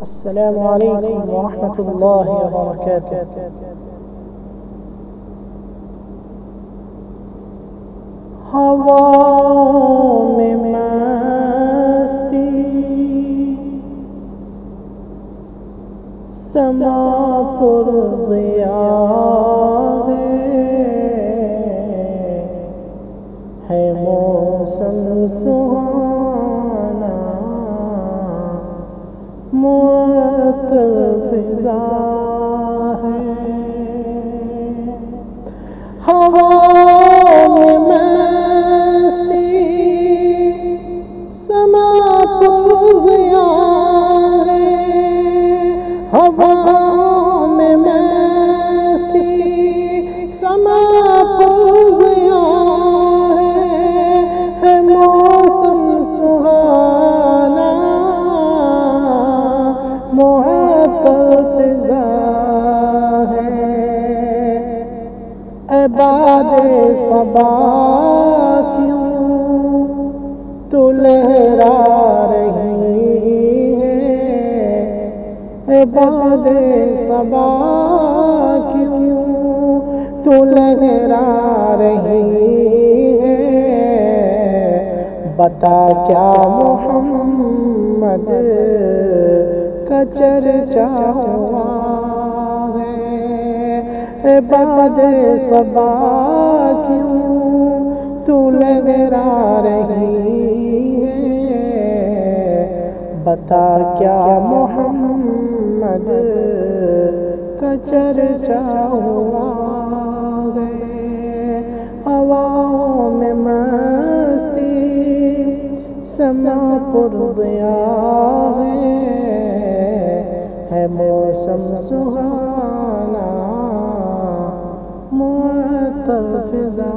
السلام علیکم ورحمۃ اللہ وبرکاتہ۔ ہوا میں مستی سما پر ضیا ہے موسم سہانا معطر فضا ہے۔ ہوا میں مستی سما پر ضیا ہے، ہوا میں مستی سما پر ضیا ہے موسم سہانا معطر فضا ہے۔ اے باد صبا کیوں تو لہرا رہی ہے، اے باد صبا کیوں تو لہرا رہی ہے، بتا کیا محمد کا چرچا ہوا ہے، اے باد صبا کیوں تو لہرا رہی ہے، بتا کیا محمد کا چرچا ہوا ہے۔ ہوا میں مستی سما پر ضیا ہے موسم سہانا معطر فضا۔